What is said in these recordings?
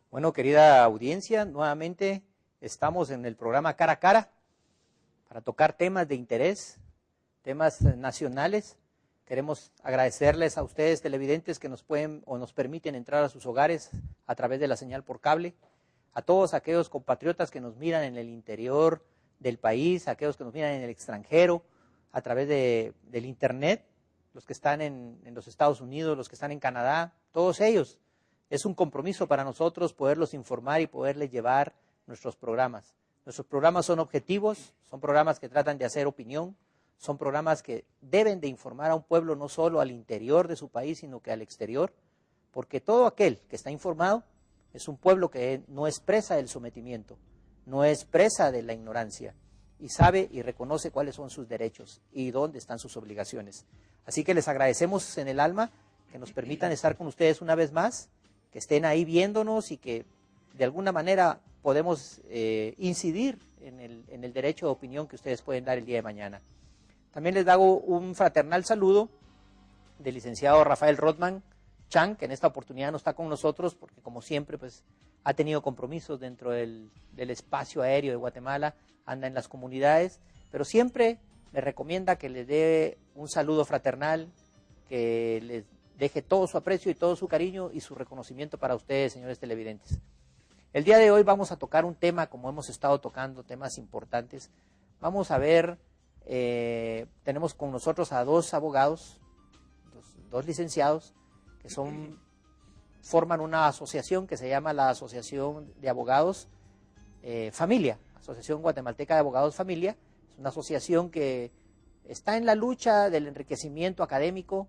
Bueno, querida audiencia, nuevamente estamos en el programa Cara a Cara para tocar temas de interés, temas nacionales. Queremos agradecerles a ustedes, televidentes, que nos pueden o nos permiten entrar a sus hogares a través de la señal por cable, a todos aquellos compatriotas que nos miran en el interior del país, a aquellos que nos miran en el extranjero, a través del internet, los que están en los Estados Unidos, los que están en Canadá, todos ellos. Es un compromiso para nosotros poderlos informar y poderles llevar nuestros programas. Nuestros programas son objetivos, son programas que tratan de hacer opinión, son programas que deben de informar a un pueblo no solo al interior de su país, sino que al exterior, porque todo aquel que está informado es un pueblo que no es presa del sometimiento, no es presa de la ignorancia, y sabe y reconoce cuáles son sus derechos y dónde están sus obligaciones. Así que les agradecemos en el alma que nos permitan estar con ustedes una vez más, que estén ahí viéndonos y que de alguna manera podemos incidir en el derecho de opinión que ustedes pueden dar el día de mañana. También les hago un fraternal saludo del licenciado Rafael Rothman Chang, que en esta oportunidad no está con nosotros porque, como siempre, pues ha tenido compromisos dentro del espacio aéreo de Guatemala, anda en las comunidades, pero siempre me recomienda que les dé un saludo fraternal, que les deje todo su aprecio y todo su cariño y su reconocimiento para ustedes, señores televidentes. El día de hoy vamos a tocar un tema, como hemos estado tocando, temas importantes. Vamos a ver, tenemos con nosotros a dos abogados, dos licenciados, que forman una asociación que se llama la Asociación de Abogados Familia, Asociación Guatemalteca de Abogados Familia. Es una asociación que está en la lucha del enriquecimiento académico,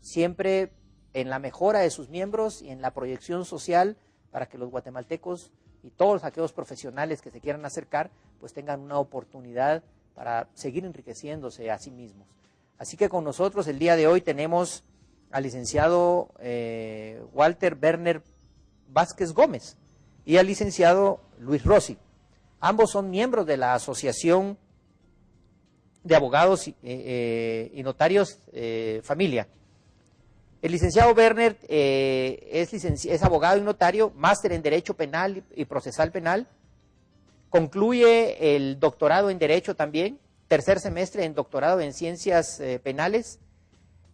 siempre en la mejora de sus miembros y en la proyección social para que los guatemaltecos y todos aquellos profesionales que se quieran acercar pues tengan una oportunidad para seguir enriqueciéndose a sí mismos. Así que con nosotros el día de hoy tenemos al licenciado Walter Werner Vázquez Gómez y al licenciado Luis Rossi. Ambos son miembros de la Asociación de Abogados y Notarios Familia. El licenciado Werner es abogado y notario, máster en Derecho Penal y Procesal Penal, concluye el doctorado en Derecho también, tercer semestre en doctorado en Ciencias Penales,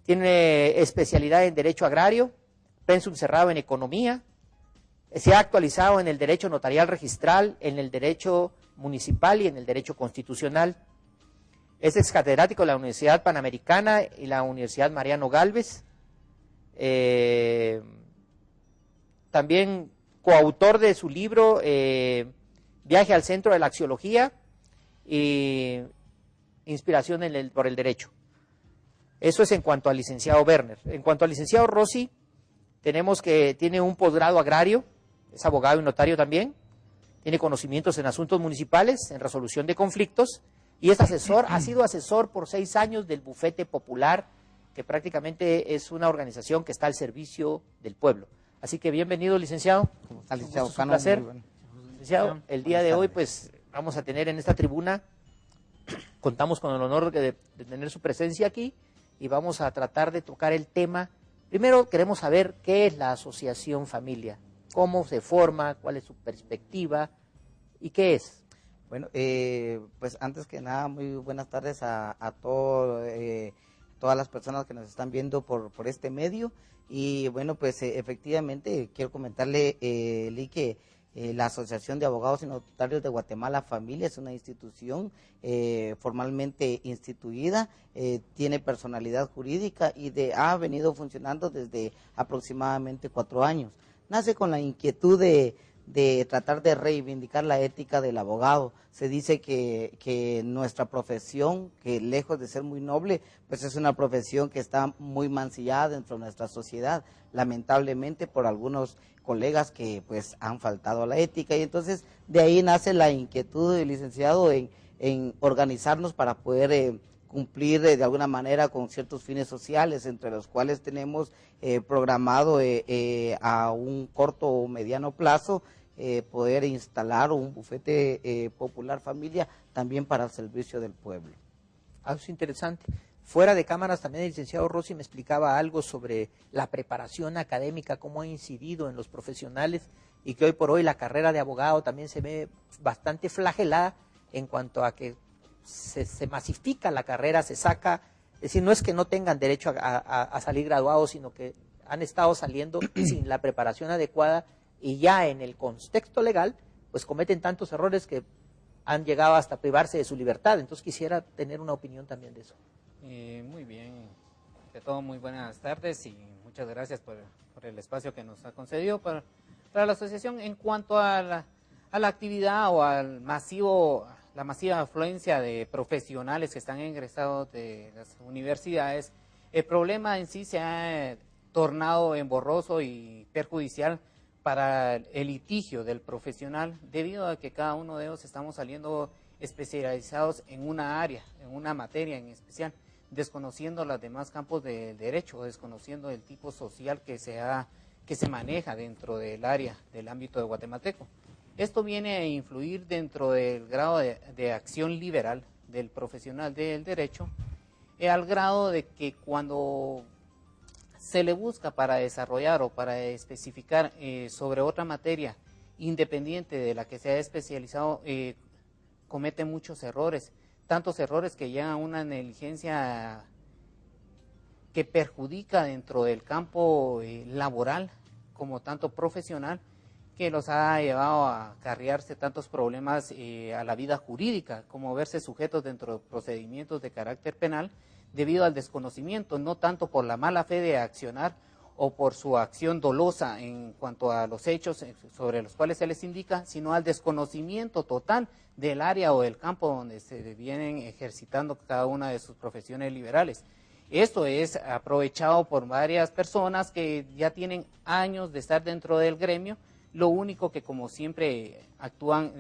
tiene especialidad en Derecho Agrario, pensum cerrado en Economía, se ha actualizado en el Derecho Notarial Registral, en el Derecho Municipal y en el Derecho Constitucional. Es excatedrático de la Universidad Panamericana y la Universidad Mariano Gálvez. También coautor de su libro Viaje al Centro de la Axiología y Inspiración por el Derecho. Eso es en cuanto al licenciado Werner. En cuanto al licenciado Rossi, tenemos que tiene un posgrado agrario, es abogado y notario también, tiene conocimientos en asuntos municipales, en resolución de conflictos, y es asesor, ha sido asesor por 6 años del Bufete Popular, que prácticamente es una organización que está al servicio del pueblo. Así que bienvenido, licenciado. Licenciado Cano, un placer. Licenciado, el día de hoy pues vamos a tener en esta tribuna, contamos con el honor de tener su presencia aquí y vamos a tratar de tocar el tema. Primero queremos saber qué es la Asociación Familia, cómo se forma, cuál es su perspectiva y qué es. Bueno, pues antes que nada, muy buenas tardes a todas las personas que nos están viendo por este medio. Y bueno, pues efectivamente quiero comentarle, Lee, que la Asociación de Abogados y Notarios de Guatemala Familia es una institución formalmente instituida, tiene personalidad jurídica y ha venido funcionando desde aproximadamente 4 años. Nace con la inquietud de tratar de reivindicar la ética del abogado. Se dice que nuestra profesión, que lejos de ser muy noble, pues es una profesión que está muy mancillada dentro de nuestra sociedad, lamentablemente por algunos colegas que pues han faltado a la ética, y entonces de ahí nace la inquietud del licenciado en organizarnos para poder cumplir de alguna manera con ciertos fines sociales, entre los cuales tenemos programado a un corto o mediano plazo poder instalar un bufete popular familia también para el servicio del pueblo. Ah, es interesante. Fuera de cámaras también el licenciado Rossi me explicaba algo sobre la preparación académica, cómo ha incidido en los profesionales y que hoy por hoy la carrera de abogado también se ve bastante flagelada en cuanto a que se masifica la carrera, se saca, es decir, no es que no tengan derecho a salir graduados, sino que han estado saliendo sin la preparación adecuada y ya en el contexto legal, pues cometen tantos errores que han llegado hasta privarse de su libertad. Entonces quisiera tener una opinión también de eso. Muy bien, de todo muy buenas tardes y muchas gracias por el espacio que nos ha concedido para la asociación. En cuanto a la actividad o al la masiva afluencia de profesionales que están ingresados de las universidades, el problema en sí se ha tornado emborroso y perjudicial para el litigio del profesional, debido a que cada uno de ellos estamos saliendo especializados en una área, en una materia en especial, desconociendo los demás campos del derecho, desconociendo el tipo social que se maneja dentro del área, del ámbito de guatemalteco. Esto viene a influir dentro del grado de acción liberal del profesional del derecho, al grado de que cuando se le busca para desarrollar o para especificar sobre otra materia independiente de la que se ha especializado, comete muchos errores, tantos errores que llegan a una negligencia que perjudica dentro del campo laboral como tanto profesional, que los ha llevado a acarrearse tantos problemas a la vida jurídica, como verse sujetos dentro de procedimientos de carácter penal debido al desconocimiento, no tanto por la mala fe de accionar o por su acción dolosa en cuanto a los hechos sobre los cuales se les indica, sino al desconocimiento total del área o del campo donde se vienen ejercitando cada una de sus profesiones liberales. Esto es aprovechado por varias personas que ya tienen años de estar dentro del gremio, lo único que como siempre actúan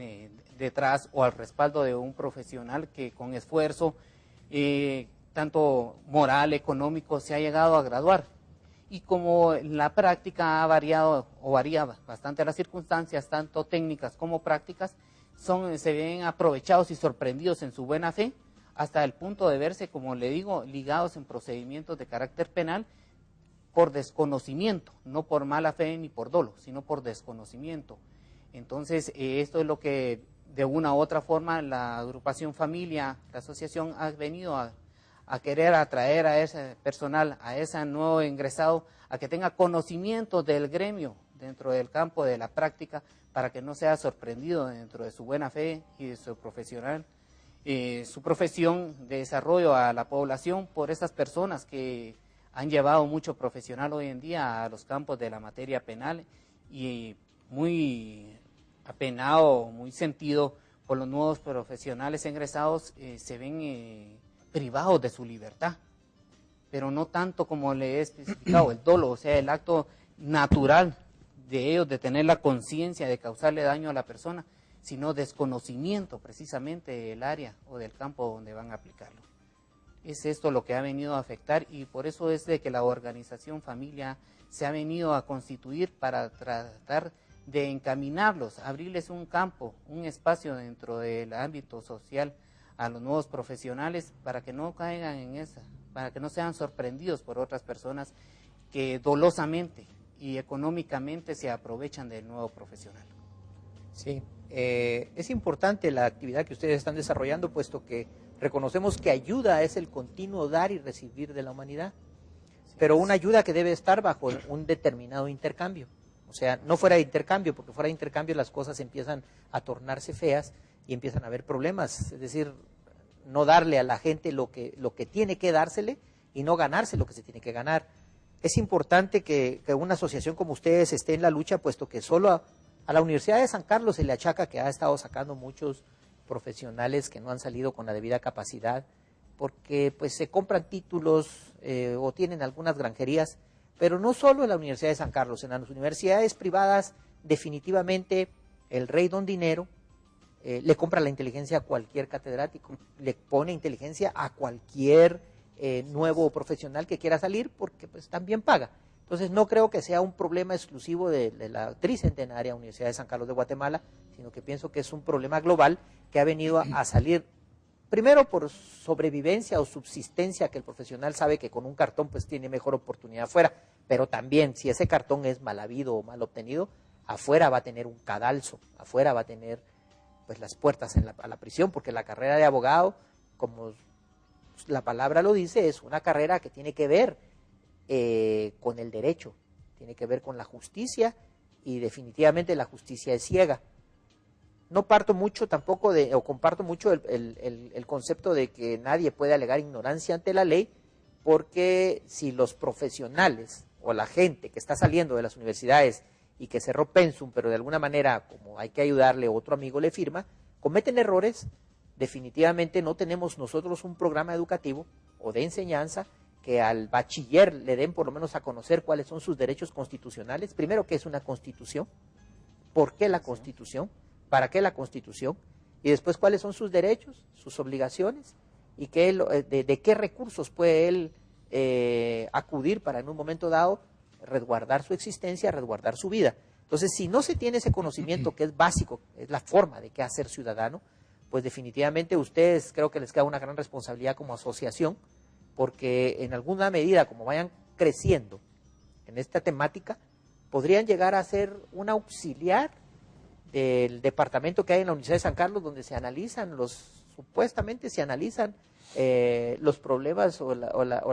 detrás o al respaldo de un profesional que con esfuerzo, tanto moral, económico, se ha llegado a graduar. Y como la práctica ha variado o varía bastante las circunstancias, tanto técnicas como prácticas, se ven aprovechados y sorprendidos en su buena fe, hasta el punto de verse, como le digo, ligados en procedimientos de carácter penal por desconocimiento, no por mala fe ni por dolo, sino por desconocimiento. Entonces, esto es lo que de una u otra forma la agrupación Familia, la asociación, ha venido a querer atraer a ese personal, a ese nuevo ingresado, a que tenga conocimiento del gremio dentro del campo de la práctica, para que no sea sorprendido dentro de su buena fe y de su profesional, su profesión de desarrollo a la población por estas personas que han llevado mucho profesional hoy en día a los campos de la materia penal, y muy apenado, muy sentido por los nuevos profesionales ingresados, se ven privados de su libertad, pero no tanto como le he especificado, el dolo, o sea, el acto natural de ellos de tener la conciencia de causarle daño a la persona, sino desconocimiento precisamente del área o del campo donde van a aplicarlo. Es esto lo que ha venido a afectar, y por eso es de que la organización Familia se ha venido a constituir para tratar de encaminarlos, abrirles un campo, un espacio dentro del ámbito social a los nuevos profesionales, para que no caigan en esa, para que no sean sorprendidos por otras personas que dolosamente y económicamente se aprovechan del nuevo profesional. Sí, es importante la actividad que ustedes están desarrollando, puesto que reconocemos que ayuda es el continuo dar y recibir de la humanidad, pero una ayuda que debe estar bajo un determinado intercambio. O sea, no fuera de intercambio, porque fuera de intercambio las cosas empiezan a tornarse feas y empiezan a haber problemas. Es decir, no darle a la gente lo que tiene que dársele y no ganarse lo que se tiene que ganar. Es importante que una asociación como ustedes esté en la lucha, puesto que solo a la Universidad de San Carlos se le achaca que ha estado sacando muchos profesionales que no han salido con la debida capacidad, porque pues se compran títulos o tienen algunas granjerías, pero no solo en la Universidad de San Carlos, en las universidades privadas definitivamente el rey don dinero le compra la inteligencia a cualquier catedrático, le pone inteligencia a cualquier nuevo profesional que quiera salir, porque pues también paga. Entonces no creo que sea un problema exclusivo de la tricentenaria Universidad de San Carlos de Guatemala, sino que pienso que es un problema global que ha venido a salir primero por sobrevivencia o subsistencia, que el profesional sabe que con un cartón pues tiene mejor oportunidad afuera, pero también si ese cartón es mal habido o mal obtenido, afuera va a tener un cadalso, afuera va a tener pues las puertas a la prisión, porque la carrera de abogado, como la palabra lo dice, es una carrera que tiene que ver con el derecho, tiene que ver con la justicia, y definitivamente la justicia es ciega. No parto mucho tampoco o comparto mucho el concepto de que nadie puede alegar ignorancia ante la ley, porque si los profesionales o la gente que está saliendo de las universidades y que cerró pensum, pero de alguna manera, como hay que ayudarle, otro amigo le firma, cometen errores, definitivamente no tenemos nosotros un programa educativo o de enseñanza que al bachiller le den por lo menos a conocer cuáles son sus derechos constitucionales. Primero, ¿qué es una constitución? ¿Por qué la constitución? ¿Para qué la constitución? Y después, ¿cuáles son sus derechos, sus obligaciones? ¿Y de qué recursos puede él acudir para en un momento dado resguardar su existencia, resguardar su vida? Entonces, si no se tiene ese conocimiento que es básico, es la forma de qué hacer ciudadano, pues definitivamente ustedes creo que les queda una gran responsabilidad como asociación, porque en alguna medida, como vayan creciendo en esta temática, podrían llegar a ser un auxiliar del departamento que hay en la Universidad de San Carlos, donde se analizan supuestamente se analizan los problemas o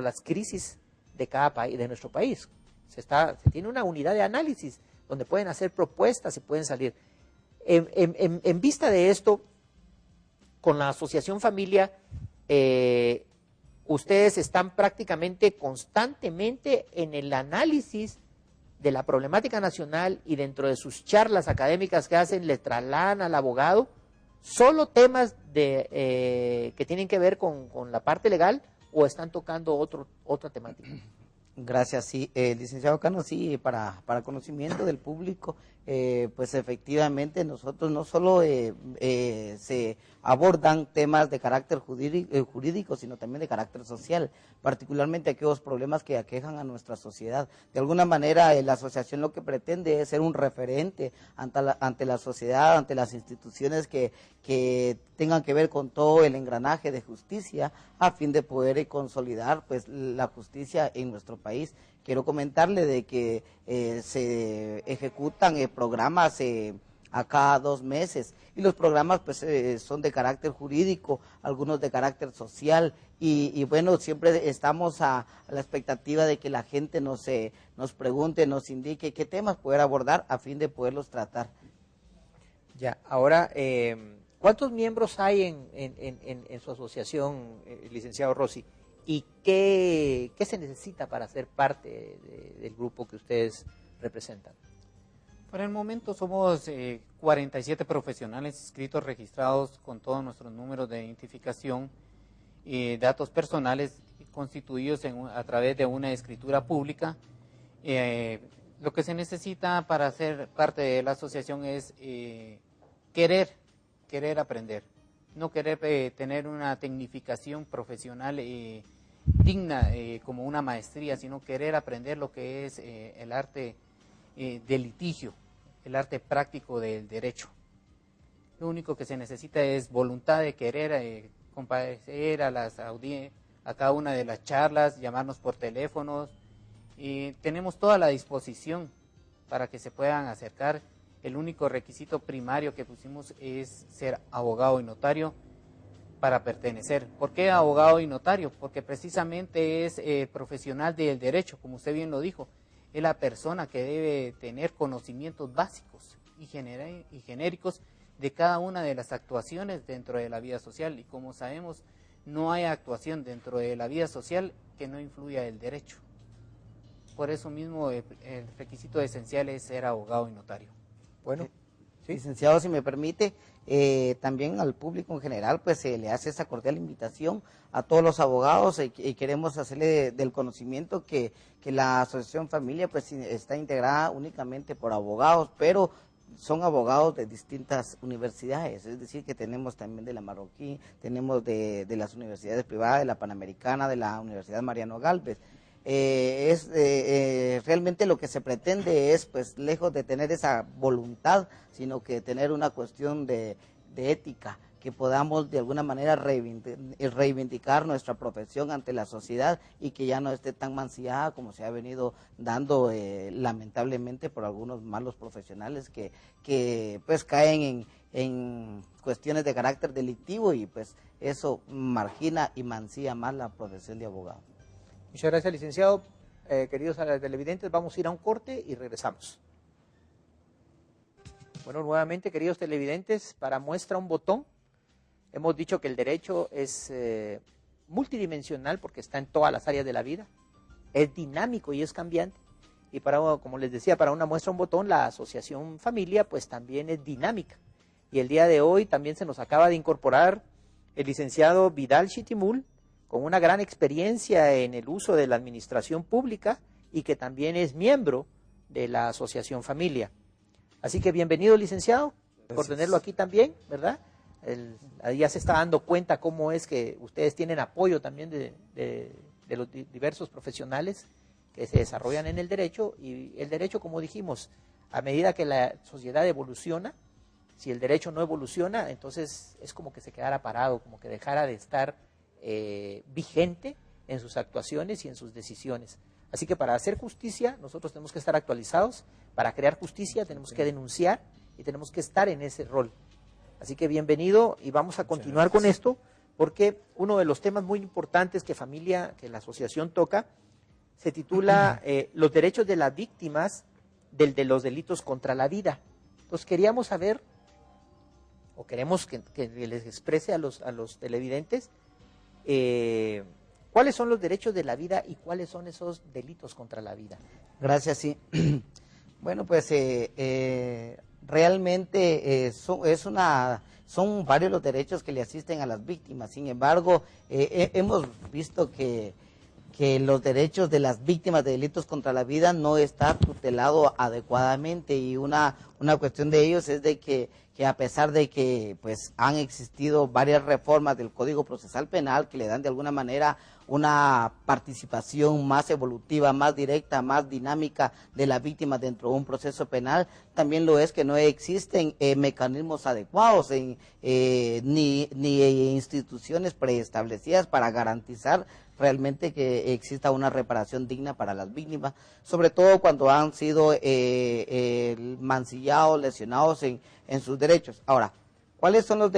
las crisis de cada país, de nuestro país. Se tiene una unidad de análisis donde pueden hacer propuestas y pueden salir. En vista de esto, con la Asociación Familia, ustedes están prácticamente constantemente en el análisis de la problemática nacional, y dentro de sus charlas académicas que hacen le trasladan al abogado solo temas que tienen que ver con la parte legal, o están tocando otra temática. Gracias, sí, licenciado Cano, sí, para conocimiento del público, pues efectivamente nosotros no solo se abordan temas de carácter jurídico, sino también de carácter social, particularmente aquellos problemas que aquejan a nuestra sociedad. De alguna manera, la asociación lo que pretende es ser un referente ante la sociedad, ante las instituciones que tengan que ver con todo el engranaje de justicia, a fin de poder consolidar pues la justicia en nuestro país. Quiero comentarle de que se ejecutan programas a cada 2 meses, y los programas pues son de carácter jurídico, algunos de carácter social, y bueno, siempre estamos a la expectativa de que la gente nos pregunte, nos indique qué temas poder abordar a fin de poderlos tratar. Ya, ahora, ¿cuántos miembros hay en su asociación, licenciado Rossi? ¿Y qué se necesita para ser parte del grupo que ustedes representan? Por el momento somos 47 profesionales inscritos, registrados con todos nuestros números de identificación y datos personales constituidos a través de una escritura pública. Lo que se necesita para ser parte de la asociación es querer aprender, no querer tener una tecnificación profesional digna como una maestría, sino querer aprender lo que es el arte del litigio, el arte práctico del derecho. Lo único que se necesita es voluntad de querer comparecer a cada una de las charlas, llamarnos por teléfonos, y tenemos toda la disposición para que se puedan acercar. El único requisito primario que pusimos es ser abogado y notario para pertenecer. ¿Por qué abogado y notario? Porque precisamente es profesional del derecho, como usted bien lo dijo. Es la persona que debe tener conocimientos básicos y genéricos de cada una de las actuaciones dentro de la vida social. Y como sabemos, no hay actuación dentro de la vida social que no influya el derecho. Por eso mismo el requisito esencial es ser abogado y notario. Bueno, sí. Licenciado, si me permite, también al público en general, pues se le hace esa cordial invitación a todos los abogados, y queremos hacerle del conocimiento que la Asociación Familia pues está integrada únicamente por abogados, pero son abogados de distintas universidades, es decir, que tenemos también de la Marroquí, tenemos de las universidades privadas, de la Panamericana, de la Universidad Mariano Gálvez. Realmente lo que se pretende es, pues, lejos de tener esa voluntad, sino que tener una cuestión de ética, que podamos de alguna manera reivindicar nuestra profesión ante la sociedad y que ya no esté tan mancillada como se ha venido dando lamentablemente por algunos malos profesionales que pues caen en cuestiones de carácter delictivo y pues eso margina y mancilla más la profesión de abogado. Muchas gracias, licenciado. Queridos televidentes, vamos a ir a un corte y regresamos. Bueno, nuevamente, queridos televidentes, para muestra un botón, hemos dicho que el derecho es multidimensional porque está en todas las áreas de la vida, es dinámico y es cambiante. Y como les decía, para una muestra un botón, la asociación familia pues también es dinámica. Y el día de hoy también se nos acaba de incorporar el licenciado Vidal Chitimul, con una gran experiencia en el uso de la administración pública y que también es miembro de la asociación familia. Así que bienvenido, licenciado, por tenerlo aquí también, ¿verdad? Ya se está dando cuenta cómo es que ustedes tienen apoyo también de los diversos profesionales que se desarrollan en el derecho, y el derecho, como dijimos, a medida que la sociedad evoluciona, si el derecho no evoluciona, entonces es como que se quedara parado, como que dejara de estar vigente en sus actuaciones y en sus decisiones. Así que para hacer justicia nosotros tenemos que estar actualizados, para crear justicia tenemos que denunciar y tenemos que estar en ese rol. Así que bienvenido y vamos a continuar con esto, porque uno de los temas muy importantes que la asociación toca, se titula los derechos de las víctimas de los delitos contra la vida. Entonces queríamos saber, o queremos que les exprese a los televidentes, ¿cuáles son los derechos de la vida y cuáles son esos delitos contra la vida? Gracias, sí. Bueno, pues realmente son varios los derechos que le asisten a las víctimas. Sin embargo, hemos visto que los derechos de las víctimas de delitos contra la vida no está tutelado adecuadamente, y una cuestión de ellos es de que a pesar de que pues han existido varias reformas del Código Procesal Penal que le dan de alguna manera una participación más evolutiva, más directa, más dinámica de la víctima dentro de un proceso penal, también lo es que no existen mecanismos adecuados ni instituciones preestablecidas para garantizar realmente que exista una reparación digna para las víctimas, sobre todo cuando han sido mancillados, lesionados en sus derechos. Ahora, ¿cuáles son los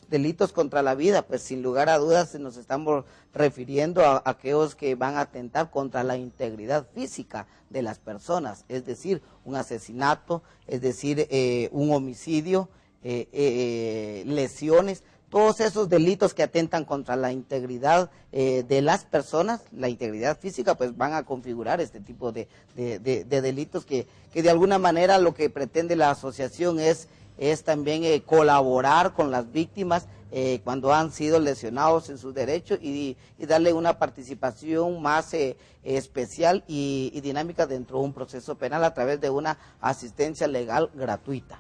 delitos contra la vida? Pues sin lugar a dudas nos estamos refiriendo a aquellos que van a atentar contra la integridad física de las personas, es decir, un asesinato, es decir, un homicidio, lesiones. Todos esos delitos que atentan contra la integridad de las personas, la integridad física, pues van a configurar este tipo de delitos que de alguna manera lo que pretende la asociación es también colaborar con las víctimas cuando han sido lesionados en sus derechos y darle una participación más especial y dinámica dentro de un proceso penal a través de una asistencia legal gratuita.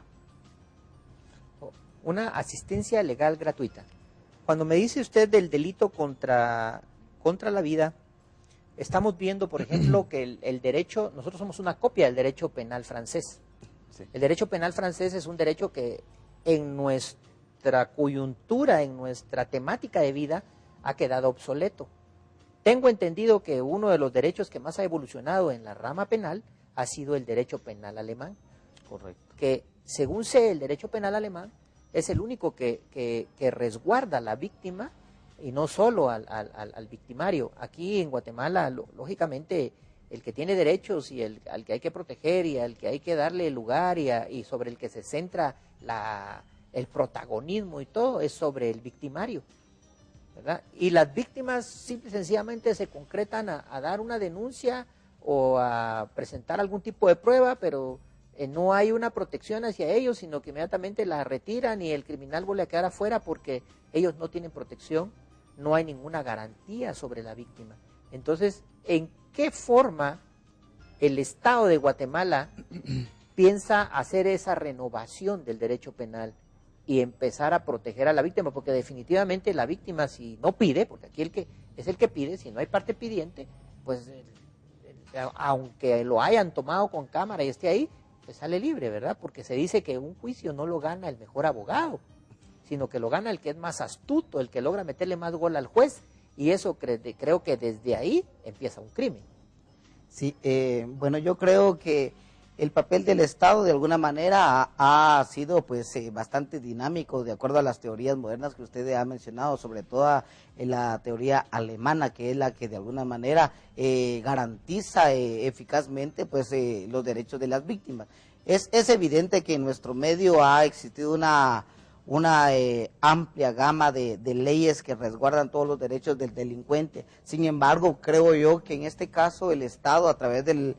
Una asistencia legal gratuita. Cuando me dice usted del delito contra la vida, estamos viendo, por ejemplo, que el derecho, nosotros somos una copia del derecho penal francés. Sí. El derecho penal francés es un derecho que en nuestra coyuntura, en nuestra temática de vida, ha quedado obsoleto. Tengo entendido que uno de los derechos que más ha evolucionado en la rama penal ha sido el derecho penal alemán. Correcto. Que, según sé, el derecho penal alemán es el único que resguarda a la víctima y no solo al victimario. Aquí en Guatemala, lógicamente, el que tiene derechos y al que hay que proteger y al que hay que darle lugar y sobre el que se centra el protagonismo y todo es sobre el victimario, ¿verdad? Y las víctimas simple y sencillamente se concretan a dar una denuncia o a presentar algún tipo de prueba, pero no hay una protección hacia ellos, sino que inmediatamente la retiran y el criminal vuelve a quedar afuera porque ellos no tienen protección, no hay ninguna garantía sobre la víctima. Entonces, ¿en qué forma el Estado de Guatemala piensa hacer esa renovación del derecho penal y empezar a proteger a la víctima? Porque definitivamente la víctima, si no pide, porque aquí es el que pide, si no hay parte pidiente, pues aunque lo hayan tomado con cámara y esté ahí, pues sale libre, ¿verdad? Porque se dice que un juicio no lo gana el mejor abogado, sino que lo gana el que es más astuto, el que logra meterle más gol al juez, y eso creo que desde ahí empieza un crimen. Sí, bueno, yo creo que el papel del Estado de alguna manera ha sido pues bastante dinámico de acuerdo a las teorías modernas que usted ha mencionado, sobre todo la teoría alemana, que es la que de alguna manera garantiza eficazmente pues los derechos de las víctimas. Es evidente que en nuestro medio ha existido una amplia gama de leyes que resguardan todos los derechos del delincuente. Sin embargo, creo yo que en este caso el Estado, a través del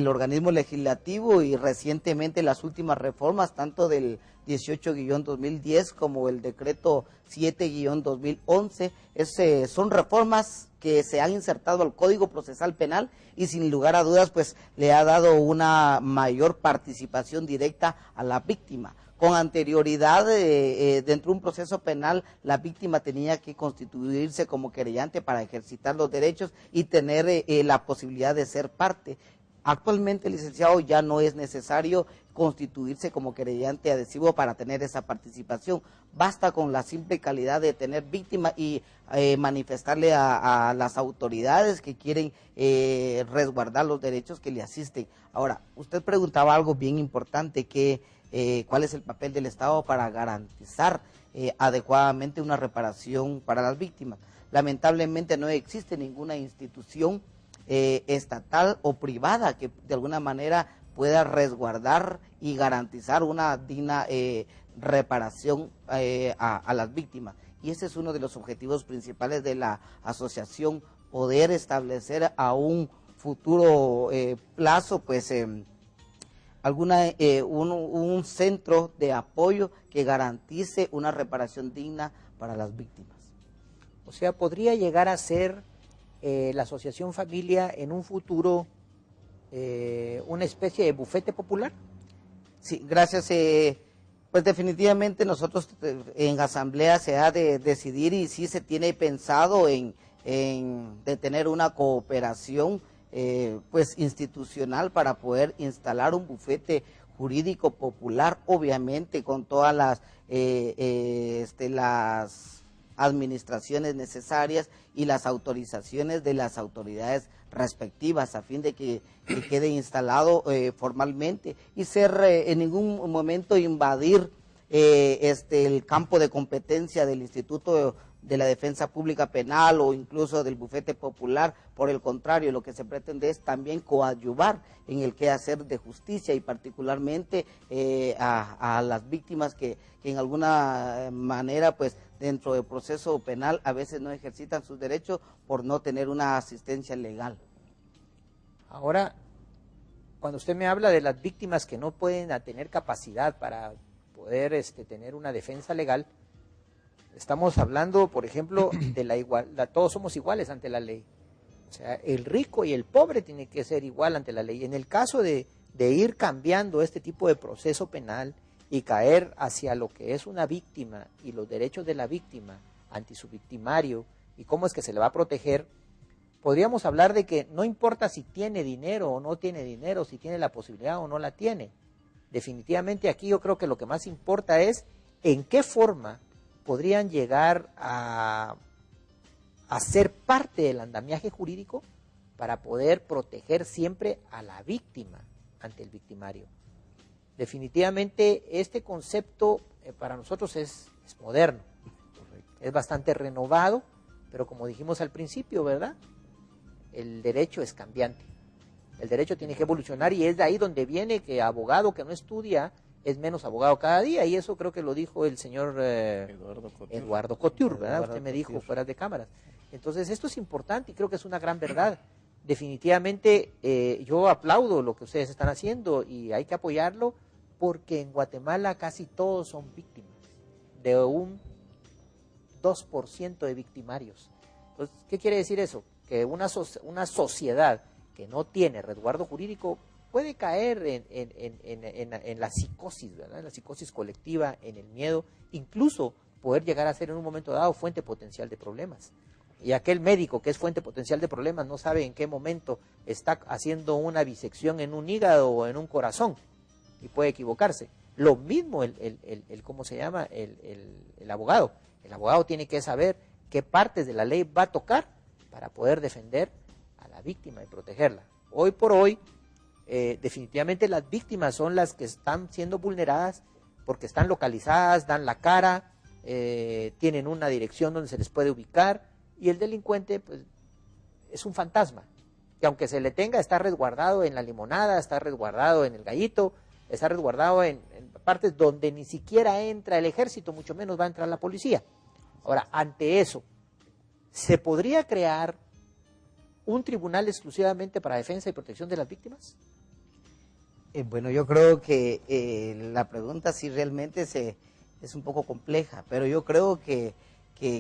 organismo legislativo y recientemente las últimas reformas, tanto del 18-2010 como el decreto 7-2011, son reformas que se han insertado al Código Procesal Penal y sin lugar a dudas pues le ha dado una mayor participación directa a la víctima. Con anterioridad, dentro de un proceso penal, la víctima tenía que constituirse como querellante para ejercitar los derechos y tener la posibilidad de ser parte. Actualmente, licenciado, ya no es necesario constituirse como querellante adhesivo para tener esa participación. Basta con la simple calidad de tener víctima y manifestarle a las autoridades que quieren resguardar los derechos que le asisten. Ahora, usted preguntaba algo bien importante, que cuál es el papel del Estado para garantizar adecuadamente una reparación para las víctimas. Lamentablemente no existe ninguna institución estatal o privada que de alguna manera pueda resguardar y garantizar una digna reparación a las víctimas. Y ese es uno de los objetivos principales de la asociación, poder establecer a un futuro plazo pues un centro de apoyo que garantice una reparación digna para las víctimas. O sea, podría llegar a ser la Asociación Familia en un futuro una especie de bufete popular. Sí, gracias. Pues definitivamente nosotros en asamblea se ha de decidir y sí se tiene pensado en de tener una cooperación pues institucional para poder instalar un bufete jurídico popular, obviamente con todas las administraciones necesarias y las autorizaciones de las autoridades respectivas a fin de que quede instalado formalmente y ser en ningún momento invadir el campo de competencia del Instituto de la Defensa Pública Penal o incluso del bufete popular. Por el contrario, lo que se pretende es también coadyuvar en el quehacer de justicia y particularmente a las víctimas que en alguna manera pues dentro del proceso penal a veces no ejercitan sus derechos por no tener una asistencia legal. Ahora, cuando usted me habla de las víctimas que no pueden tener capacidad para poder tener una defensa legal, estamos hablando, por ejemplo, de la igualdad. Todos somos iguales ante la ley. O sea, el rico y el pobre tienen que ser igual ante la ley. En el caso de ir cambiando este tipo de proceso penal y caer hacia lo que es una víctima y los derechos de la víctima ante su victimario y cómo es que se le va a proteger, podríamos hablar de que no importa si tiene dinero o no tiene dinero, si tiene la posibilidad o no la tiene. Definitivamente aquí yo creo que lo que más importa es en qué forma podrían llegar a ser parte del andamiaje jurídico para poder proteger siempre a la víctima ante el victimario. Definitivamente este concepto para nosotros es moderno, es bastante renovado, pero como dijimos al principio, ¿verdad? El derecho es cambiante, el derecho tiene que evolucionar y es de ahí donde viene que abogado que no estudia es menos abogado cada día, y eso creo que lo dijo el señor Eduardo Couture, ¿verdad? Usted me dijo fuera de cámaras. Entonces esto es importante y creo que es una gran verdad. Definitivamente yo aplaudo lo que ustedes están haciendo y hay que apoyarlo porque en Guatemala casi todos son víctimas, de un 2% de victimarios. Entonces, ¿qué quiere decir eso? Que una sociedad que no tiene resguardo jurídico puede caer en la psicosis, ¿verdad? En la psicosis colectiva, en el miedo, incluso poder llegar a ser en un momento dado fuente potencial de problemas. Y aquel médico que es fuente potencial de problemas no sabe en qué momento está haciendo una disección en un hígado o en un corazón y puede equivocarse. Lo mismo ¿cómo se llama? El abogado. El abogado tiene que saber qué partes de la ley va a tocar para poder defender a la víctima y protegerla. Hoy por hoy, definitivamente las víctimas son las que están siendo vulneradas porque están localizadas, dan la cara, tienen una dirección donde se les puede ubicar, y el delincuente pues es un fantasma, que aunque se le tenga, está resguardado en la limonada, está resguardado en el gallito, está resguardado en partes donde ni siquiera entra el ejército, mucho menos va a entrar la policía. Ahora, ante eso, ¿se podría crear un tribunal exclusivamente para defensa y protección de las víctimas? Bueno, yo creo que la pregunta sí realmente es un poco compleja, pero yo creo que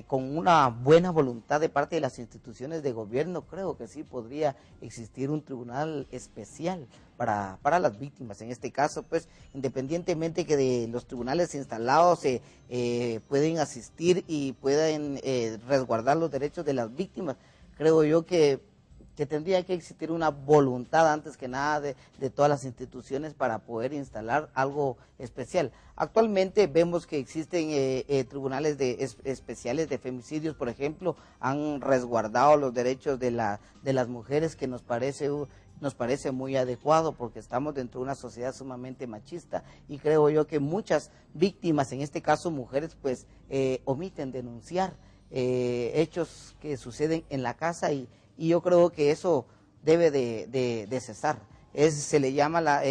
con una buena voluntad de parte de las instituciones de gobierno, creo que sí podría existir un tribunal especial para las víctimas. En este caso, pues, independientemente que de los tribunales instalados pueden asistir y pueden resguardar los derechos de las víctimas, creo yo que tendría que existir una voluntad antes que nada de todas las instituciones para poder instalar algo especial. Actualmente vemos que existen tribunales especiales de femicidios, por ejemplo, han resguardado los derechos de las mujeres, que nos parece muy adecuado porque estamos dentro de una sociedad sumamente machista, y creo yo que muchas víctimas, en este caso mujeres, pues omiten denunciar hechos que suceden en la casa, y yo creo que eso debe de cesar. Se le llama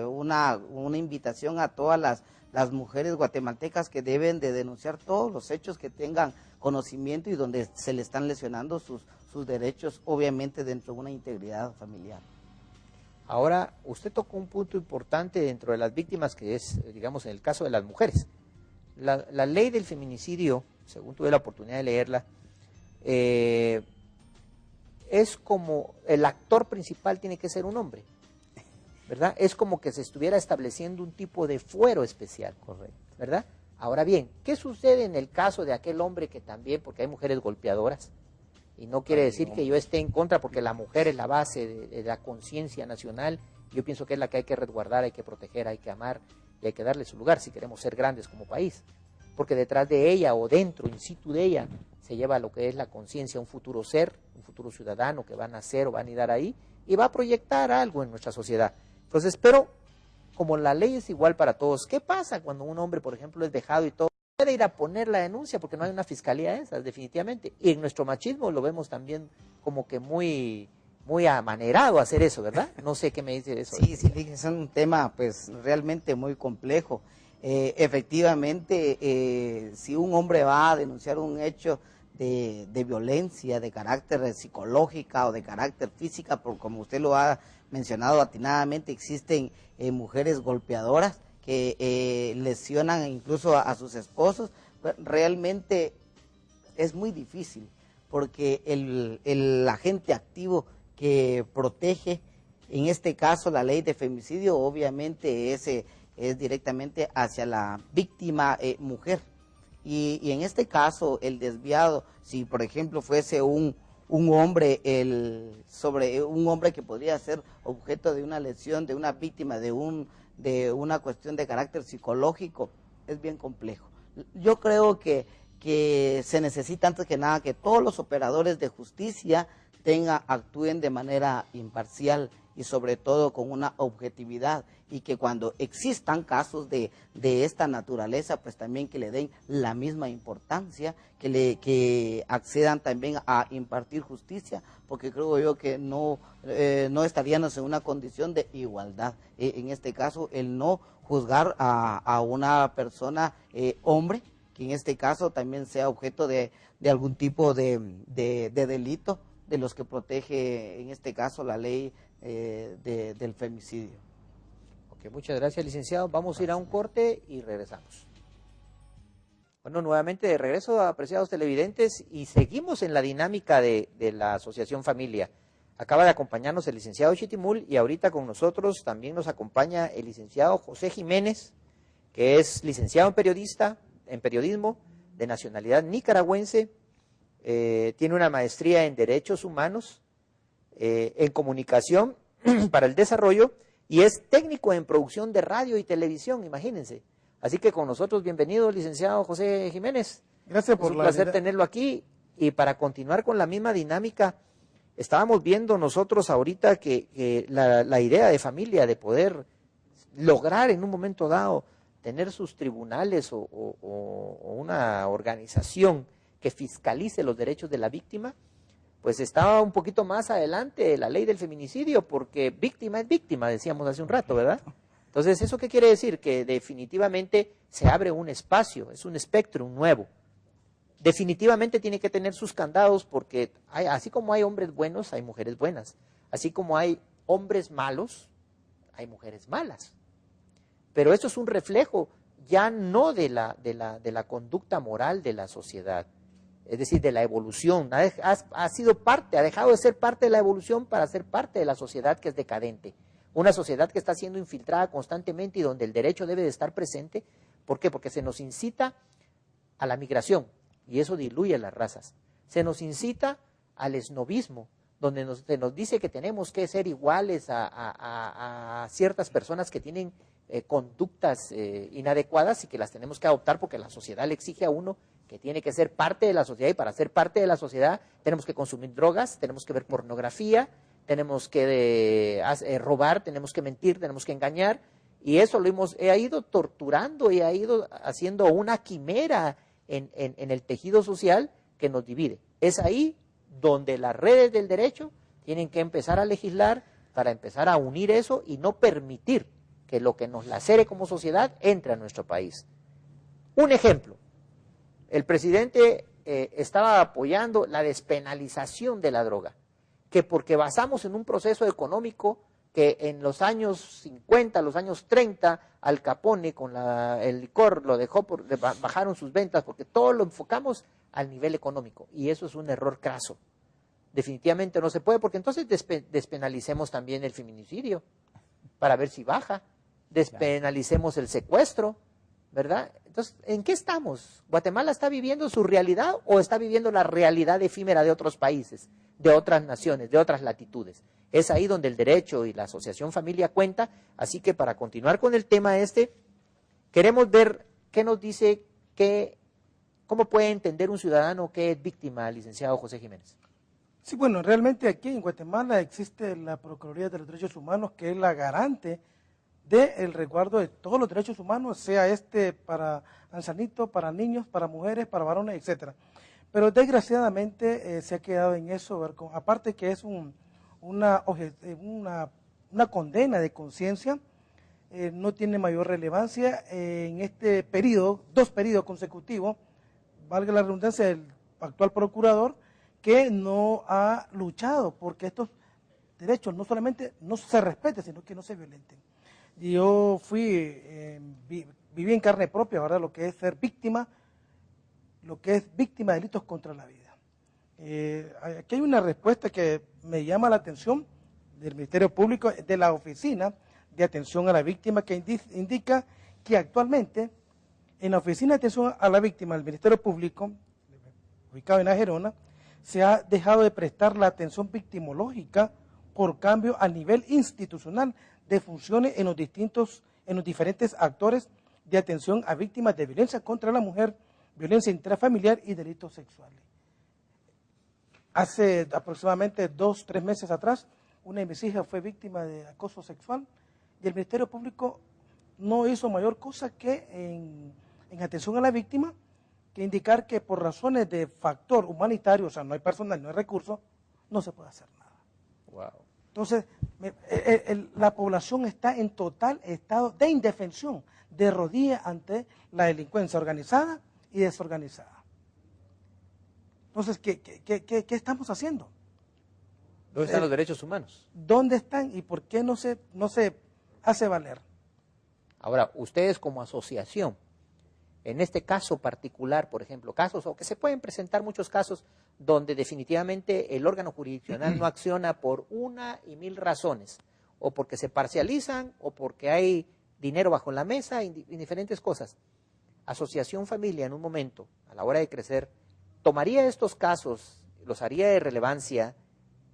una invitación a todas las mujeres guatemaltecas que deben de denunciar todos los hechos que tengan conocimiento y donde se le están lesionando sus derechos, obviamente dentro de una integridad familiar. Ahora, usted tocó un punto importante dentro de las víctimas, que es, digamos, en el caso de las mujeres. La ley del feminicidio, según tuve la oportunidad de leerla, es como el actor principal tiene que ser un hombre, ¿verdad? Es como que se estuviera estableciendo un tipo de fuero especial, correcto, ¿verdad? Ahora bien, ¿qué sucede en el caso de aquel hombre que también, porque hay mujeres golpeadoras, y no quiere decir que yo esté en contra, porque la mujer es la base de la conciencia nacional, yo pienso que es la que hay que resguardar, hay que proteger, hay que amar, y hay que darle su lugar si queremos ser grandes como país, porque detrás de ella o dentro, in situ de ella, se lleva lo que es la conciencia, un futuro ser, un futuro ciudadano que va a nacer o va a anidar ahí y va a proyectar algo en nuestra sociedad. Entonces, pero como la ley es igual para todos, ¿qué pasa cuando un hombre, por ejemplo, es dejado y todo? Puede ir a poner la denuncia porque no hay una fiscalía de esas, definitivamente. Y en nuestro machismo lo vemos también como que muy amanerado a hacer eso, ¿verdad? No sé qué me dice de eso. Sí, es un tema pues realmente muy complejo. Efectivamente, si un hombre va a denunciar un hecho de violencia de carácter psicológica o de carácter física, por como usted lo ha mencionado atinadamente, existen mujeres golpeadoras que lesionan incluso a sus esposos. Realmente es muy difícil porque el agente activo que protege, en este caso la ley de femicidio, obviamente es directamente hacia la víctima mujer. Y en este caso, el desviado, si por ejemplo fuese un hombre, un hombre que podría ser objeto de una lesión, de una víctima, de una cuestión de carácter psicológico, es bien complejo. Yo creo que se necesita antes que nada que todos los operadores de justicia actúen de manera imparcial y sobre todo con una objetividad, y que cuando existan casos de esta naturaleza, pues también que le den la misma importancia, que accedan también a impartir justicia, porque creo yo que no estaríamos en una condición de igualdad. En este caso, el no juzgar a una persona hombre, que en este caso también sea objeto de algún tipo de delito, de los que protege en este caso la ley del femicidio. Ok, muchas gracias, licenciado. Vamos a ir a un corte y regresamos. Bueno, nuevamente de regreso, apreciados televidentes, y seguimos en la dinámica de la Asociación Familia. Acaba de acompañarnos el licenciado Chitimul, y ahorita con nosotros también nos acompaña el licenciado José Jiménez, que es licenciado en periodismo, de nacionalidad nicaragüense. Tiene una maestría en Derechos Humanos, en Comunicación para el Desarrollo, y es técnico en producción de radio y televisión, imagínense. Así que con nosotros, bienvenido, licenciado José Jiménez. Gracias por es un placer tenerlo aquí. Y para continuar con la misma dinámica, estábamos viendo nosotros ahorita que la idea de familia, de poder lograr en un momento dado tener sus tribunales o una organización que fiscalice los derechos de la víctima, pues estaba un poquito más adelante de la ley del feminicidio, porque víctima es víctima, decíamos hace un rato, ¿verdad? Entonces, ¿eso qué quiere decir? Que definitivamente se abre un espacio, es un espectro nuevo. Definitivamente tiene que tener sus candados, porque así como hay hombres buenos, hay mujeres buenas. Así como hay hombres malos, hay mujeres malas. Pero esto es un reflejo ya no de la conducta moral de la sociedad, es decir, de la evolución. Ha sido parte, ha dejado de ser parte de la evolución para ser parte de la sociedad que es decadente. Una sociedad que está siendo infiltrada constantemente y donde el derecho debe de estar presente. ¿Por qué? Porque se nos incita a la migración y eso diluye las razas. Se nos incita al esnovismo, donde se nos dice que tenemos que ser iguales a ciertas personas que tienen conductas inadecuadas y que las tenemos que adoptar porque la sociedad le exige a uno que tiene que ser parte de la sociedad, y para ser parte de la sociedad tenemos que consumir drogas, tenemos que ver pornografía, tenemos que robar, tenemos que mentir, tenemos que engañar, y eso he ido torturando y ha ido haciendo una quimera en el tejido social que nos divide. Es ahí donde las redes del derecho tienen que empezar a legislar para empezar a unir eso y no permitir que lo que nos lacere como sociedad entre a nuestro país. Un ejemplo, el presidente estaba apoyando la despenalización de la droga, que porque basamos en un proceso económico que en los años 50, los años 30, Al Capone con el licor lo dejó, bajaron sus ventas porque todo lo enfocamos al nivel económico y eso es un error craso. Definitivamente no se puede, porque entonces despenalicemos también el feminicidio para ver si baja, despenalicemos el secuestro, ¿verdad? Entonces, ¿en qué estamos? ¿Guatemala está viviendo su realidad o está viviendo la realidad efímera de otros países, de otras naciones, de otras latitudes? Es ahí donde el derecho y la asociación familia cuenta. Así que para continuar con el tema queremos ver qué nos dice, cómo puede entender un ciudadano que es víctima, licenciado José Jiménez. Sí, bueno, realmente aquí en Guatemala existe la Procuraduría de los Derechos Humanos, que es la garante del resguardo de todos los derechos humanos, sea para ancianitos, para niños, para mujeres, para varones, etcétera. Pero desgraciadamente se ha quedado en eso, aparte que es una condena de conciencia, no tiene mayor relevancia en este periodo, 2 periodos consecutivos, valga la redundancia, del actual procurador, que no ha luchado porque estos derechos no solamente no se respeten, sino que no se violenten. Yo viví en carne propia, ¿verdad?, lo que es ser víctima, de delitos contra la vida. Aquí hay una respuesta que me llama la atención del Ministerio Público, de la Oficina de Atención a la Víctima, que indica que actualmente en la Oficina de Atención a la Víctima del Ministerio Público, ubicado en La Gerona, se ha dejado de prestar la atención victimológica por cambio a nivel institucional de funciones en los diferentes actores de atención a víctimas de violencia contra la mujer, violencia intrafamiliar y delitos sexuales. Hace aproximadamente 2 o 3 meses atrás, una de mis hijas fue víctima de acoso sexual y el Ministerio Público no hizo mayor cosa que en atención a la víctima, que indicar que por razones de factor humanitario, o sea, no hay personal, no hay recursos, no se puede hacer nada. Wow. Entonces, la población está en total estado de indefensión, de rodillas ante la delincuencia organizada y desorganizada. Entonces, ¿qué estamos haciendo? ¿Dónde están los derechos humanos? ¿Dónde están y por qué no se hace valer? Ahora, ustedes como asociación, en este caso particular, por ejemplo, o que se pueden presentar muchos casos donde definitivamente el órgano jurisdiccional no acciona por 1 y 1000 razones, o porque se parcializan, o porque hay dinero bajo la mesa, y diferentes cosas. Asociación Familia en un momento, a la hora de crecer, tomaría estos casos, los haría de relevancia,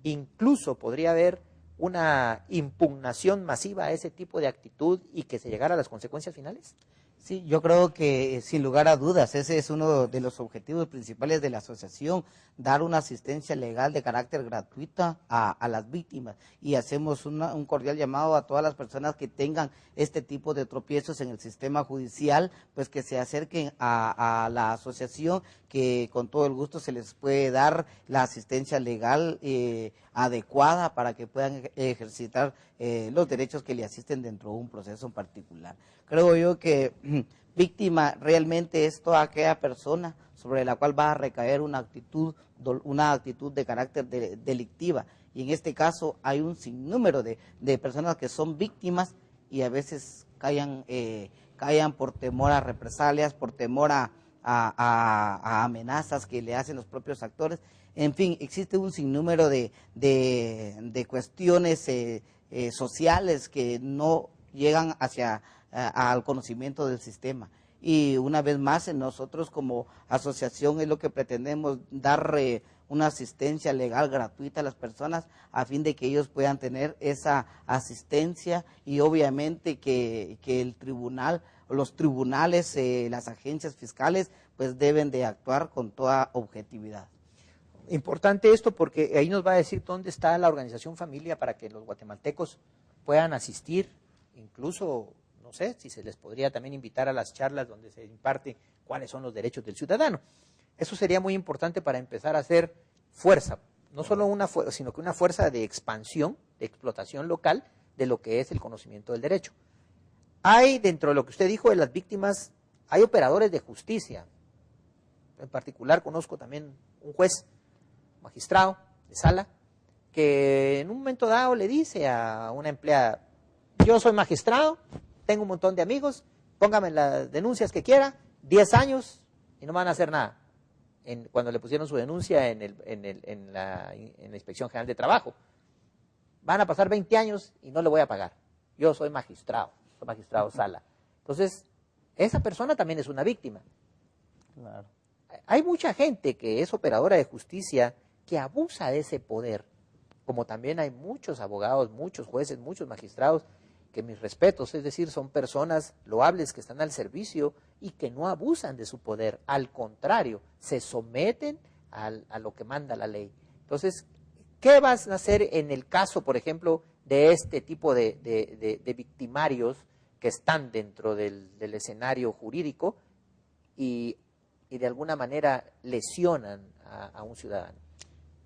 incluso podría haber una impugnación masiva a ese tipo de actitud y que se llegara a las consecuencias finales? Sí, yo creo que sin lugar a dudas ese es uno de los objetivos principales de la asociación, dar una asistencia legal de carácter gratuita a las víctimas, y hacemos un cordial llamado a todas las personas que tengan este tipo de tropiezos en el sistema judicial, pues que se acerquen a la asociación, que con todo el gusto se les puede dar la asistencia legal adecuada para que puedan ejercitar los derechos que le asisten dentro de un proceso en particular. Creo yo que víctima realmente es toda aquella persona sobre la cual va a recaer una actitud de carácter delictiva, y en este caso hay un sinnúmero de personas que son víctimas y a veces callan por temor a represalias, por temor a amenazas que le hacen los propios actores. En fin, existe un sinnúmero de cuestiones sociales que no llegan al conocimiento del sistema. Y una vez más, nosotros como asociación es lo que pretendemos, dar una asistencia legal gratuita a las personas a fin de que ellos puedan tener esa asistencia, y obviamente que el tribunal, los tribunales, las agencias fiscales, pues deben de actuar con toda objetividad. Importante esto porque ahí nos va a decir dónde está la organización Familia para que los guatemaltecos puedan asistir, incluso, no sé, si se les podría también invitar a las charlas donde se imparte cuáles son los derechos del ciudadano. Eso sería muy importante para empezar a hacer fuerza, no solo una fuerza, sino que una fuerza de expansión, de explotación local de lo que es el conocimiento del derecho. Hay, dentro de lo que usted dijo de las víctimas, hay operadores de justicia. En particular conozco también un juez, magistrado de sala, que en un momento dado le dice a una empleada: yo soy magistrado, tengo un montón de amigos, póngame las denuncias que quiera, 10 años y no me van a hacer nada. Cuando le pusieron su denuncia en la Inspección General de Trabajo, van a pasar 20 años y no le voy a pagar. Yo soy magistrado sala. Entonces, esa persona también es una víctima. Claro. Hay mucha gente que es operadora de justicia que abusa de ese poder, como también hay muchos abogados, muchos jueces, muchos magistrados, que mis respetos, es decir, son personas loables que están al servicio y que no abusan de su poder, al contrario, se someten a lo que manda la ley. Entonces, ¿qué vas a hacer en el caso, por ejemplo, de este tipo de victimarios que están dentro del escenario jurídico y de alguna manera lesionan a un ciudadano?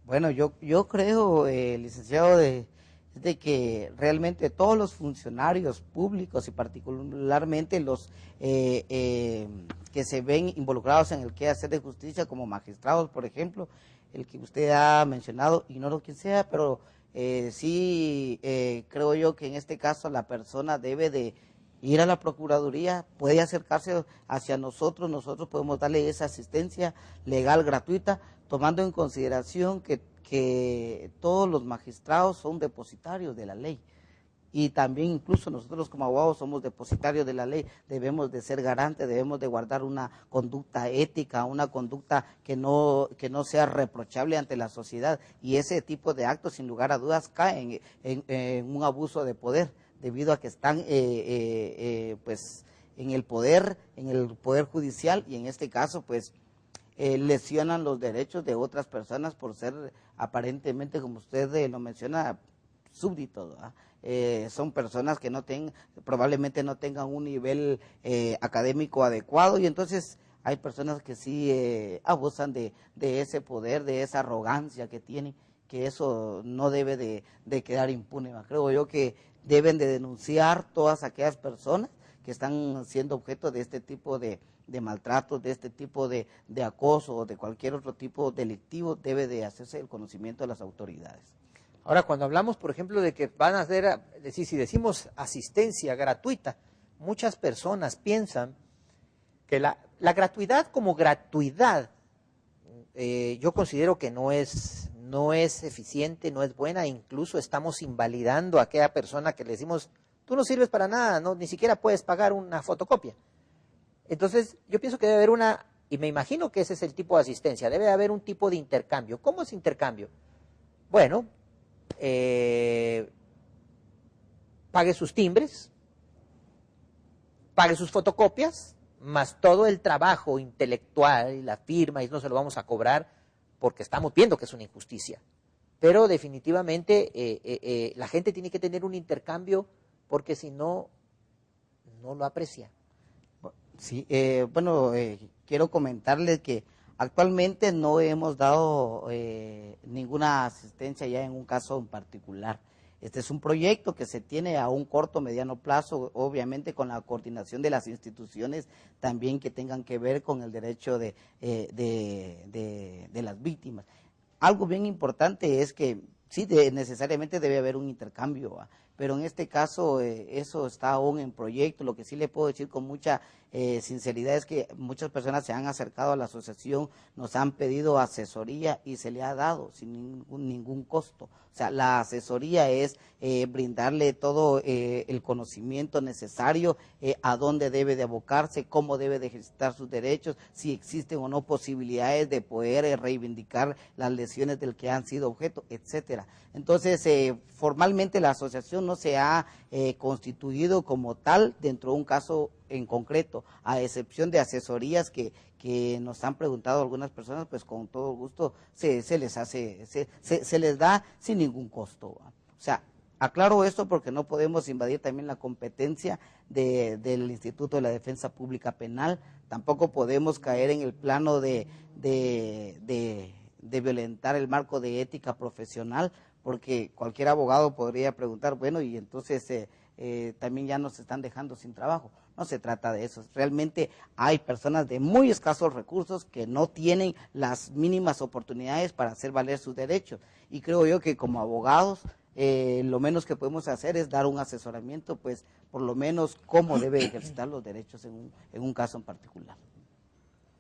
Bueno, yo creo, licenciado, de que realmente todos los funcionarios públicos y particularmente los que se ven involucrados en el quehacer de justicia, como magistrados, por ejemplo, el que usted ha mencionado, ignoro quién sea, pero sí creo yo que en este caso la persona debe de ir a la Procuraduría, puede acercarse hacia nosotros podemos darle esa asistencia legal gratuita, tomando en consideración que todos los magistrados son depositarios de la ley, y también incluso nosotros como abogados somos depositarios de la ley, debemos de ser garantes, debemos de guardar una conducta ética, una conducta que no sea reprochable ante la sociedad, y ese tipo de actos sin lugar a dudas caen en un abuso de poder, debido a que están pues en el poder judicial, y en este caso pues lesionan los derechos de otras personas por ser aparentemente, como usted lo menciona, súbditos, ¿verdad? Son personas que probablemente no tengan un nivel académico adecuado, y entonces hay personas que sí abusan de ese poder, de esa arrogancia que tienen, que eso no debe de quedar impune. Creo yo que deben de denunciar todas aquellas personas que están siendo objeto de este tipo de maltratos, de este tipo de acoso o de cualquier otro tipo delictivo, debe de hacerse el conocimiento de las autoridades. Ahora, cuando hablamos, por ejemplo, de que van a hacer, si decimos asistencia gratuita, muchas personas piensan que la gratuidad como gratuidad, yo considero que no es eficiente, no es buena, incluso estamos invalidando a aquella persona que le decimos: tú no sirves para nada, ni siquiera puedes pagar una fotocopia. Entonces, yo pienso que debe haber y me imagino que ese es el tipo de asistencia, debe haber un tipo de intercambio. ¿Cómo es intercambio? Bueno, pague sus timbres, pague sus fotocopias, más todo el trabajo intelectual y la firma, y no se lo vamos a cobrar porque estamos viendo que es una injusticia. Pero definitivamente la gente tiene que tener un intercambio porque si no, no lo aprecia. Sí, quiero comentarles que actualmente no hemos dado ninguna asistencia ya en un caso en particular. Este es un proyecto que se tiene a un corto, mediano plazo, obviamente con la coordinación de las instituciones también que tengan que ver con el derecho de las víctimas. Algo bien importante es que sí, necesariamente debe haber un intercambio, ¿va? Pero en este caso eso está aún en proyecto. Lo que sí le puedo decir con mucha sinceridad es que muchas personas se han acercado a la asociación, nos han pedido asesoría y se le ha dado sin ningún costo. O sea, la asesoría es brindarle todo el conocimiento necesario, a dónde debe de abocarse, cómo debe de ejercitar sus derechos, si existen o no posibilidades de poder reivindicar las lesiones del que han sido objeto, etcétera. Entonces, formalmente la asociación no se ha constituido como tal dentro de un caso en concreto, a excepción de asesorías que nos han preguntado algunas personas, pues con todo gusto se les da sin ningún costo, ¿va? O sea, aclaro esto porque no podemos invadir también la competencia del Instituto de la Defensa Pública Penal, tampoco podemos caer en el plano de violentar el marco de ética profesional, porque cualquier abogado podría preguntar, bueno, y entonces también ya nos están dejando sin trabajo. No se trata de eso. Realmente hay personas de muy escasos recursos que no tienen las mínimas oportunidades para hacer valer sus derechos. Y creo yo que como abogados, lo menos que podemos hacer es dar un asesoramiento, pues por lo menos cómo debe ejercitar los derechos en un caso en particular.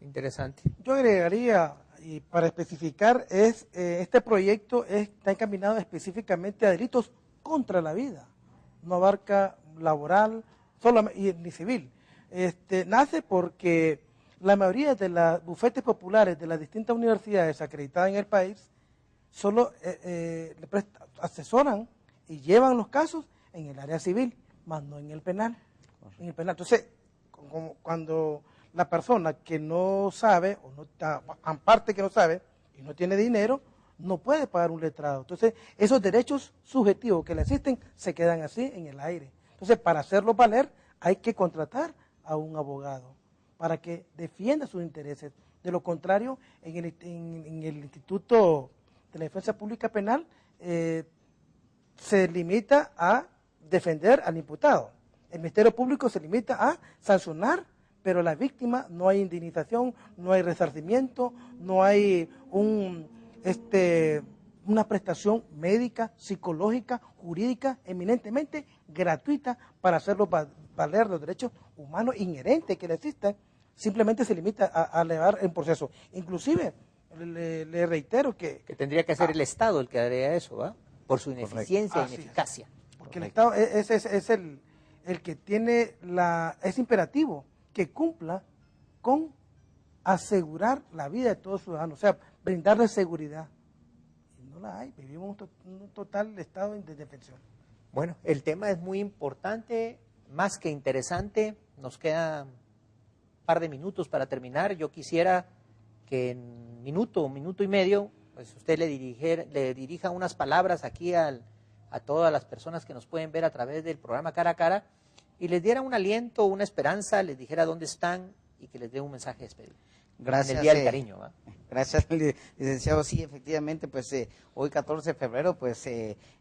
Interesante. Yo agregaría, y para especificar, este proyecto está encaminado específicamente a delitos contra la vida. No abarca laboral ni civil. Nace porque la mayoría de los bufetes populares de las distintas universidades acreditadas en el país solo asesoran y llevan los casos en el área civil, más no en el penal. En el penal. Entonces, cuando la persona que no sabe, o no aparte que no sabe y no tiene dinero, no puede pagar un letrado. Entonces, esos derechos subjetivos que le existen se quedan así en el aire. Entonces, para hacerlo valer, hay que contratar a un abogado para que defienda sus intereses. De lo contrario, en el Instituto de la Defensa Pública Penal se limita a defender al imputado. El Ministerio Público se limita a sancionar, pero la víctima no hay indemnización, no hay resarcimiento, no hay una prestación médica, psicológica, jurídica, eminentemente gratuita para hacerlo valer los derechos humanos inherentes que le existen. Simplemente se limita a elevar el proceso. Inclusive, le reitero que tendría que ser el Estado el que haría eso, ¿va? Por su ineficiencia e ineficacia. Porque correcto. El Estado es el que tiene es imperativo que cumpla con asegurar la vida de todos los ciudadanos, o sea, brindarles seguridad. Y no la hay, vivimos un total estado de indefensión. Bueno, el tema es muy importante, más que interesante. Nos quedan un par de minutos para terminar. Yo quisiera que en minuto y medio, pues usted le dirija unas palabras aquí a todas las personas que nos pueden ver a través del programa Cara a Cara y les diera un aliento, una esperanza, les dijera dónde están y que les dé un mensaje de despedida. Gracias. En el Día del Cariño, ¿va? Gracias, licenciado. Sí, efectivamente, pues hoy 14 de febrero, pues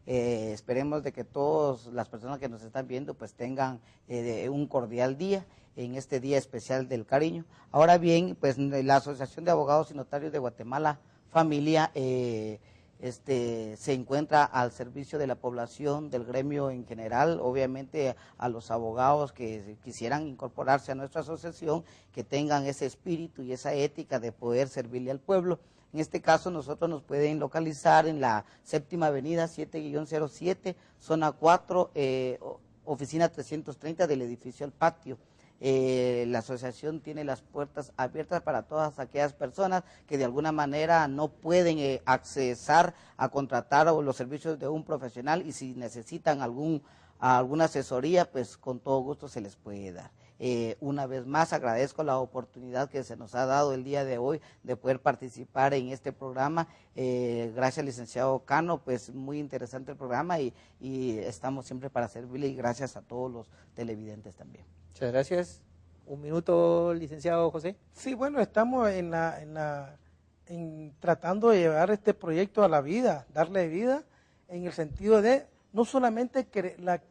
esperemos de que todas las personas que nos están viendo, pues tengan un cordial día en este Día Especial del Cariño. Ahora bien, pues la Asociación de Abogados y Notarios de Guatemala, Familia, se encuentra al servicio de la población, del gremio en general, obviamente a los abogados que quisieran incorporarse a nuestra asociación, que tengan ese espíritu y esa ética de poder servirle al pueblo. En este caso, nosotros nos pueden localizar en la Séptima Avenida 7-07, zona 4, oficina 330 del edificio El Patio. La asociación tiene las puertas abiertas para todas aquellas personas que de alguna manera no pueden accesar a contratar los servicios de un profesional y si necesitan alguna asesoría, pues con todo gusto se les puede dar. Una vez más agradezco la oportunidad que se nos ha dado el día de hoy de poder participar en este programa. Gracias, licenciado Cano, pues muy interesante el programa y estamos siempre para servirle, y gracias a todos los televidentes también. Muchas gracias. Un minuto, licenciado José. Sí, bueno, estamos tratando de llevar este proyecto a la vida, darle vida en el sentido de no solamente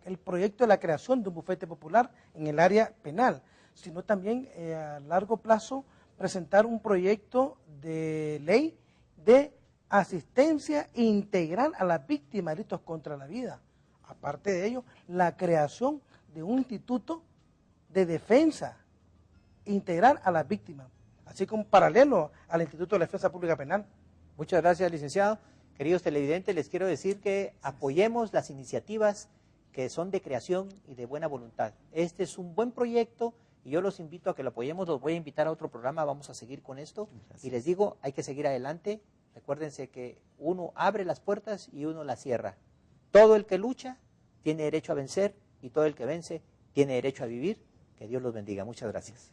el proyecto de la creación de un bufete popular en el área penal, sino también a largo plazo presentar un proyecto de ley de asistencia integral a las víctimas de delitos contra la vida. Aparte de ello, la creación de un instituto de defensa integral a las víctimas, así como paralelo al Instituto de Defensa Pública Penal. Muchas gracias, licenciado. Queridos televidentes, les quiero decir que apoyemos las iniciativas que son de creación y de buena voluntad. Este es un buen proyecto y yo los invito a que lo apoyemos. Los voy a invitar a otro programa, vamos a seguir con esto. Y les digo, hay que seguir adelante. Recuérdense que uno abre las puertas y uno las cierra. Todo el que lucha tiene derecho a vencer y todo el que vence tiene derecho a vivir. Que Dios los bendiga. Muchas gracias.